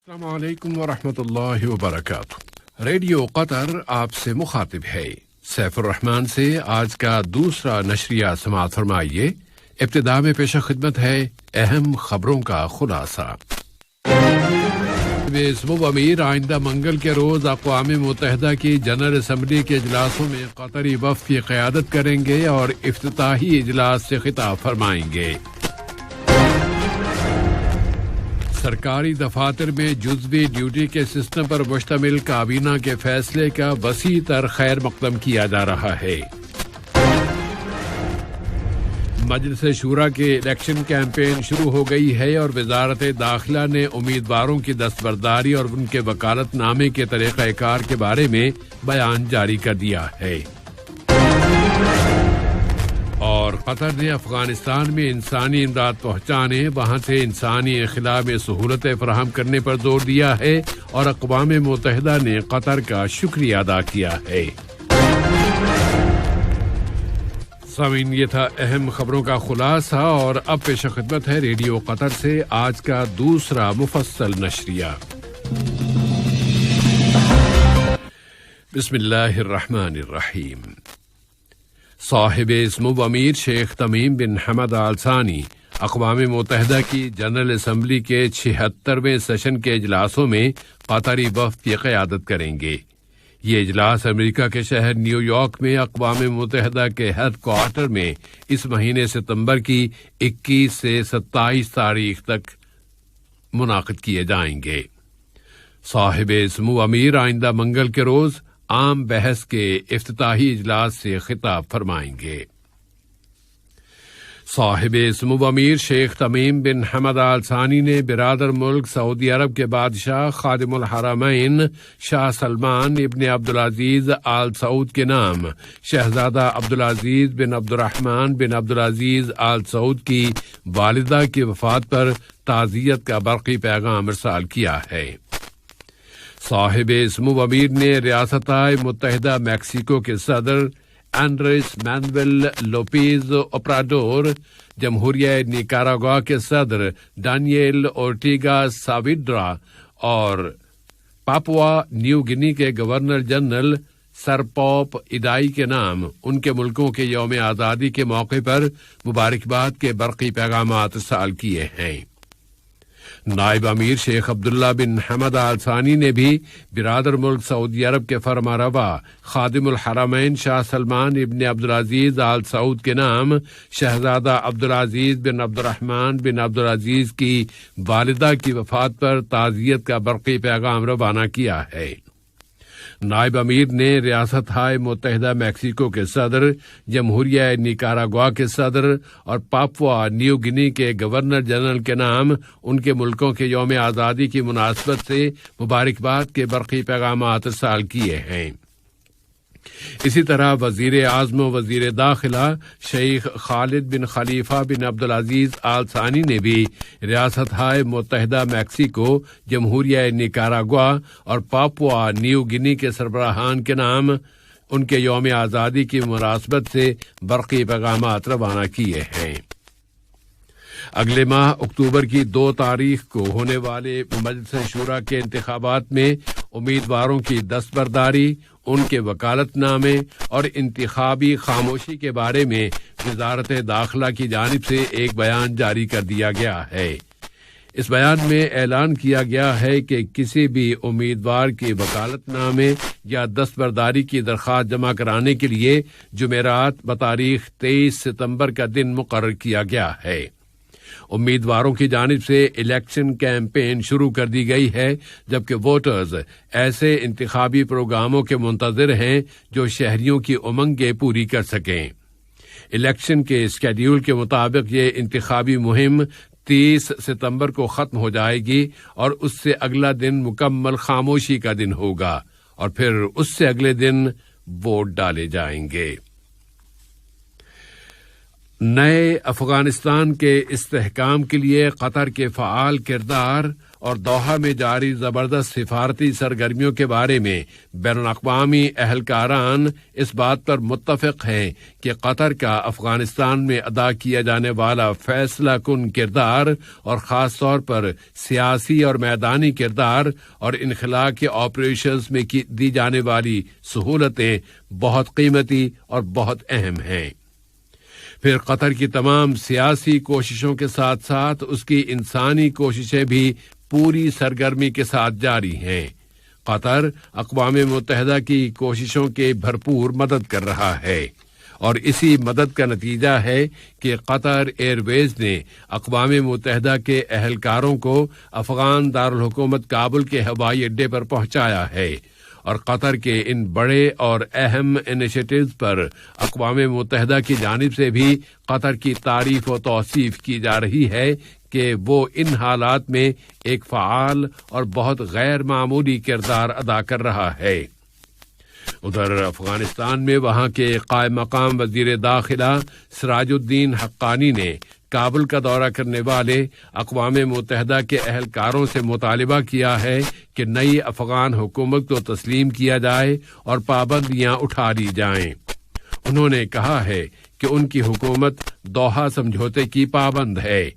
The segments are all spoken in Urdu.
السلام علیکم ورحمۃ اللہ وبرکاتہ۔ ریڈیو قطر آپ سے مخاطب ہے۔ سیف الرحمان سے آج کا دوسرا نشریہ سماعت فرمائیے۔ ابتدا میں پیش خدمت ہے اہم خبروں کا خلاصہ۔ صوبہ امیر آئندہ منگل کے روز اقوام متحدہ کی جنرل اسمبلی کے اجلاسوں میں قطری وفد کی قیادت کریں گے اور افتتاحی اجلاس سے خطاب فرمائیں گے۔ سرکاری دفاتر میں جزوی ڈیوٹی کے سسٹم پر مشتمل کابینہ کے فیصلے کا وسیع تر خیر مقدم کیا جا رہا ہے۔ مجلس شورا کے الیکشن کیمپین شروع ہو گئی ہے اور وزارت داخلہ نے امیدواروں کی دستبرداری اور ان کے وکالت نامے کے طریقہ کار کے بارے میں بیان جاری کر دیا ہے۔ اور قطر نے افغانستان میں انسانی امداد پہنچانے، وہاں سے انسانی خلا میں سہولتیں فراہم کرنے پر زور دیا ہے اور اقوام متحدہ نے قطر کا شکریہ ادا کیا ہے۔ سامعین، یہ تھا اہم خبروں کا خلاصہ اور اب پیش خدمت ہے ریڈیو قطر سے آج کا دوسرا مفصل نشریہ۔ بسم اللہ الرحمن الرحیم۔ صاحب اسمو امیر شیخ تمیم بن حمد آل ثانی اقوام متحدہ کی جنرل اسمبلی کے 76ویں سیشن کے اجلاسوں میں قطری وفد کی قیادت کریں گے۔ یہ اجلاس امریکہ کے شہر نیو یارک میں اقوام متحدہ کے ہیڈ کوارٹر میں اس مہینے ستمبر کی 21 سے 27 تاریخ تک منعقد کیے جائیں گے۔ صاحب اسمو امیر آئندہ منگل کے روز عام بحث کے افتتاحی اجلاس سے خطاب فرمائیں گے۔ صاحب اسمو امیر شیخ تمیم بن حمد آل ثانی نے برادر ملک سعودی عرب کے بادشاہ خادم الحرمین شاہ سلمان ابن عبدالعزیز آل سعود کے نام شہزادہ عبدالعزیز بن عبدالرحمن بن عبدالعزیز آل سعود کی والدہ کی وفات پر تعزیت کا برقی پیغام ارسال کیا ہے۔ صاحب اسمو امیر نے ریاستہائے متحدہ میکسیکو کے صدر اینڈریس مینویل لوپیز اوبراڈور، جمہوریہ نیکاراگوا کے صدر ڈانیل اورٹیگا ساویڈرا اور پاپوا نیو گنی کے گورنر جنرل سر پوپ ایڈائی کے نام ان کے ملکوں کے یوم آزادی کے موقع پر مبارکباد کے برقی پیغامات ارسال کیے ہیں۔ نائب امیر شیخ عبداللہ بن حمد آل ثانی نے بھی برادر ملک سعودی عرب کے فرمانروا خادم الحرمین شاہ سلمان ابن عبدالعزیز آل سعود کے نام شہزادہ عبدالعزیز بن عبدالرحمن بن عبدالعزیز کی والدہ کی وفات پر تعزیت کا برقی پیغام روانہ کیا ہے۔ نائب امیر نے ریاستہائے متحدہ میکسیکو کے صدر، جمہوریہ نیکاراگوا کے صدر اور پاپوا نیو گنی کے گورنر جنرل کے نام ان کے ملکوں کے یوم آزادی کی مناسبت سے مبارکباد کے برقی پیغامات ارسال کیے ہیں۔ اسی طرح وزیر اعظم و وزیر داخلہ شیخ خالد بن خلیفہ بن عبدالعزیز آل ثانی نے بھی ریاستہائے متحدہ میکسیکو، جمہوریہ نیکاراگوا اور پاپوا نیو گنی کے سربراہان کے نام ان کے یوم آزادی کی مناسبت سے برقی پیغامات روانہ کیے ہیں۔ اگلے ماہ اکتوبر کی 2 تاریخ کو ہونے والے مجلس شورا کے انتخابات میں امیدواروں کی دستبرداری، ان کے وکالت نامے اور انتخابی خاموشی کے بارے میں وزارت داخلہ کی جانب سے ایک بیان جاری کر دیا گیا ہے۔ اس بیان میں اعلان کیا گیا ہے کہ کسی بھی امیدوار کی وکالت نامے یا دستبرداری کی درخواست جمع کرانے کے لیے جمعرات بتاریخ 23 ستمبر کا دن مقرر کیا گیا ہے۔ امیدواروں کی جانب سے الیکشن کیمپین شروع کر دی گئی ہے، جبکہ ووٹرز ایسے انتخابی پروگراموں کے منتظر ہیں جو شہریوں کی امنگیں پوری کر سکیں۔ الیکشن کے اسکیڈول کے مطابق یہ انتخابی مہم 30 ستمبر کو ختم ہو جائے گی اور اس سے اگلا دن مکمل خاموشی کا دن ہوگا اور پھر اس سے اگلے دن ووٹ ڈالے جائیں گے۔ نئے افغانستان کے استحکام کے لیے قطر کے فعال کردار اور دوحہ میں جاری زبردست سفارتی سرگرمیوں کے بارے میں بین الاقوامی اہلکاران اس بات پر متفق ہیں کہ قطر کا افغانستان میں ادا کیا جانے والا فیصلہ کن کردار اور خاص طور پر سیاسی اور میدانی کردار اور انخلاء کے آپریشنز میں دی جانے والی سہولتیں بہت قیمتی اور بہت اہم ہیں۔ پھر قطر کی تمام سیاسی کوششوں کے ساتھ ساتھ اس کی انسانی کوششیں بھی پوری سرگرمی کے ساتھ جاری ہیں۔ قطر اقوام متحدہ کی کوششوں کے بھرپور مدد کر رہا ہے، اور اسی مدد کا نتیجہ ہے کہ قطر ایئر ویز نے اقوام متحدہ کے اہلکاروں کو افغان دارالحکومت کابل کے ہوائی اڈے پر پہنچایا ہے، اور قطر کے ان بڑے اور اہم انیشیٹوز پر اقوام متحدہ کی جانب سے بھی قطر کی تعریف و توصیف کی جا رہی ہے کہ وہ ان حالات میں ایک فعال اور بہت غیر معمولی کردار ادا کر رہا ہے۔ ادھر افغانستان میں وہاں کے قائم مقام وزیر داخلہ سراج الدین حقانی نے کابل کا دورہ کرنے والے اقوام متحدہ کے اہلکاروں سے مطالبہ کیا ہے کہ نئی افغان حکومت کو تسلیم کیا جائے اور پابندیاں اٹھا لی جائیں۔ انہوں نے کہا ہے کہ ان کی حکومت دوحہ سمجھوتے کی پابند ہے۔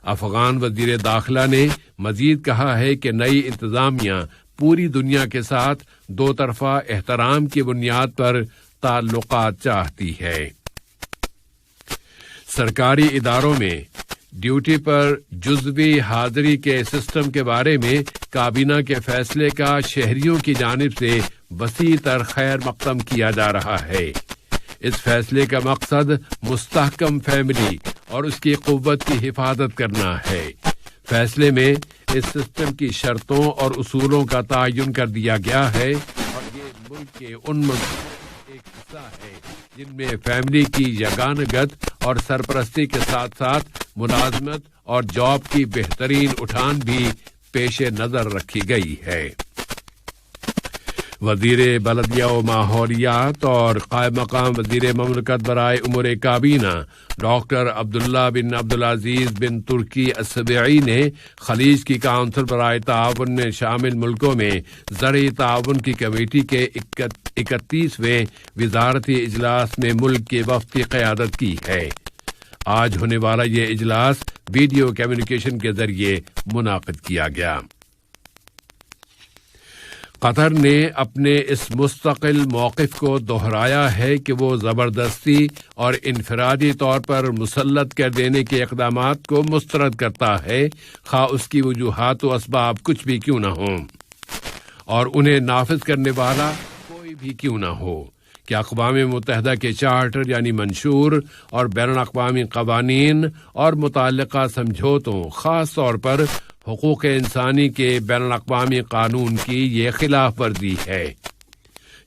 افغان وزیر داخلہ نے مزید کہا ہے کہ نئی انتظامیہ پوری دنیا کے ساتھ دو طرفہ احترام کی بنیاد پر تعلقات چاہتی ہے۔ سرکاری اداروں میں ڈیوٹی پر جزوی حاضری کے سسٹم کے بارے میں کابینہ کے فیصلے کا شہریوں کی جانب سے وسیع تر خیر مقدم کیا جا رہا ہے۔ اس فیصلے کا مقصد مستحکم فیملی اور اس کی قوت کی حفاظت کرنا ہے۔ فیصلے میں اس سسٹم کی شرطوں اور اصولوں کا تعین کر دیا گیا ہے، اور یہ ملک کے ان منصوبوں کا ایک حصہ ہے جن میں فیملی کی یگانگت اور سرپرستی کے ساتھ ساتھ ملازمت اور جاب کی بہترین اٹھان بھی پیش نظر رکھی گئی ہے۔ وزیر بلدیہ و ماحولیات اور قائم مقام وزیر مملکت برائے امور کابینہ ڈاکٹر عبداللہ بن عبدالعزیز بن ترکی السبیعی نے خلیج کی کونسل برائے تعاون میں شامل ملکوں میں زرعی تعاون کی کمیٹی کے 31ویں وزارتی اجلاس میں ملک کے وفد کی قیادت کی ہے۔ آج ہونے والا یہ اجلاس ویڈیو کمیونیکیشن کے ذریعے منعقد کیا گیا۔ قطر نے اپنے اس مستقل موقف کو دہرایا ہے کہ وہ زبردستی اور انفرادی طور پر مسلط کر دینے کے اقدامات کو مسترد کرتا ہے، خواہ اس کی وجوہات و اسباب کچھ بھی کیوں نہ ہوں، اور انہیں نافذ کرنے والا کوئی بھی کیوں نہ ہو، کہ اقوام متحدہ کے چارٹر یعنی منشور اور بین الاقوامی قوانین اور متعلقہ سمجھوتوں، خاص طور پر حقوق انسانی کے بین الاقوامی قانون کی یہ خلاف ورزی ہے۔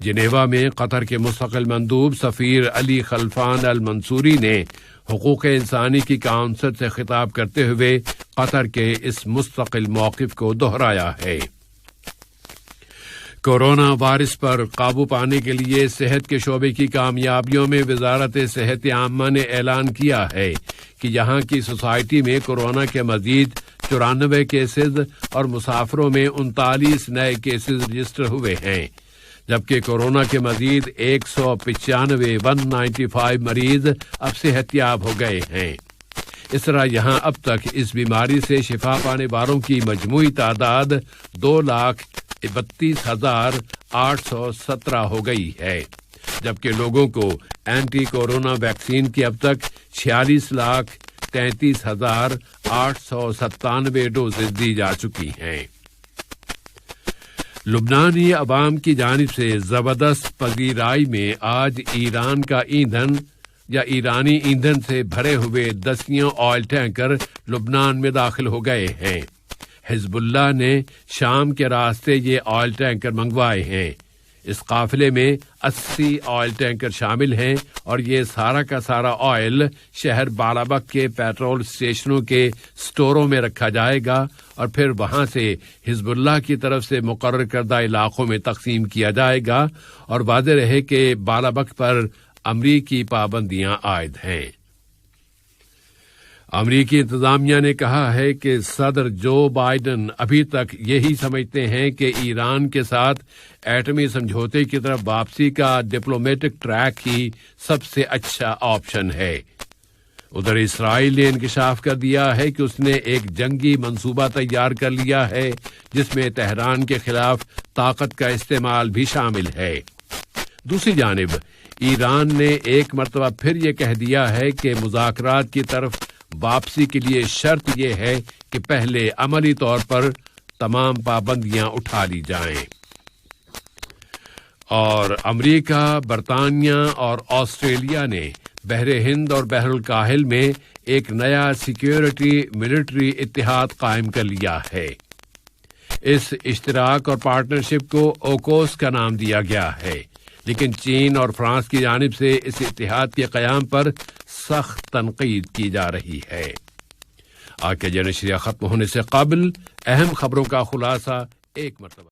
جنیوا میں قطر کے مستقل مندوب سفیر علی خلفان المنصوری نے حقوق انسانی کی کونسل سے خطاب کرتے ہوئے قطر کے اس مستقل موقف کو دہرایا ہے۔ کورونا وائرس پر قابو پانے کے لیے صحت کے شعبے کی کامیابیوں میں وزارت صحت عامہ نے اعلان کیا ہے کہ یہاں کی سوسائٹی میں کورونا کے مزید 94 کیسز اور مسافروں میں 39 نئے کیسز رجسٹر ہوئے ہیں، جبکہ کورونا کے مزید 195 مریض اب صحت یاب ہو گئے ہیں۔ اس طرح یہاں اب تک اس بیماری سے شفا پانے والوں کی مجموعی تعداد 2,32,817 ہو گئی ہے، جبکہ لوگوں کو اینٹی کورونا ویکسین کی اب تک 46,33,897 ڈوزز دی جا چکی ہیں۔ لبنانی عوام کی جانب سے زبردست پذیرائی میں آج ایران کا ایندھن یا ایرانی ایندھن سے بھرے ہوئے 10 آئل ٹینکر لبنان میں داخل ہو گئے ہیں۔ حزب اللہ نے شام کے راستے یہ آئل ٹینکر منگوائے ہیں۔ اس قافلے میں 80 آئل ٹینکر شامل ہیں، اور یہ سارا کا سارا آئل شہر بالابک کے پیٹرول اسٹیشنوں کے سٹوروں میں رکھا جائے گا، اور پھر وہاں سے حزب اللہ کی طرف سے مقرر کردہ علاقوں میں تقسیم کیا جائے گا، اور واضح رہے کہ بالابک پر امریکی پابندیاں عائد ہیں۔ امریکی انتظامیہ نے کہا ہے کہ صدر جو بائیڈن ابھی تک یہی سمجھتے ہیں کہ ایران کے ساتھ ایٹمی سمجھوتے کی طرف واپسی کا ڈپلومیٹک ٹریک ہی سب سے اچھا آپشن ہے۔ ادھر اسرائیل نے انکشاف کر دیا ہے کہ اس نے ایک جنگی منصوبہ تیار کر لیا ہے جس میں تہران کے خلاف طاقت کا استعمال بھی شامل ہے۔ دوسری جانب ایران نے ایک مرتبہ پھر یہ کہہ دیا ہے کہ مذاکرات کی طرف واپسی کے لیے شرط یہ ہے کہ پہلے عملی طور پر تمام پابندیاں اٹھا لی جائیں۔ اور امریکہ، برطانیہ اور آسٹریلیا نے بحر ہند اور بحر الکاہل میں ایک نیا سیکیورٹی ملٹری اتحاد قائم کر لیا ہے۔ اس اشتراک اور پارٹنرشپ کو اوکوس کا نام دیا گیا ہے، لیکن چین اور فرانس کی جانب سے اس اتحاد کے قیام پر سخت تنقید کی جا رہی ہے۔ آج کے نشریہ ختم ہونے سے قبل اہم خبروں کا خلاصہ ایک مرتبہ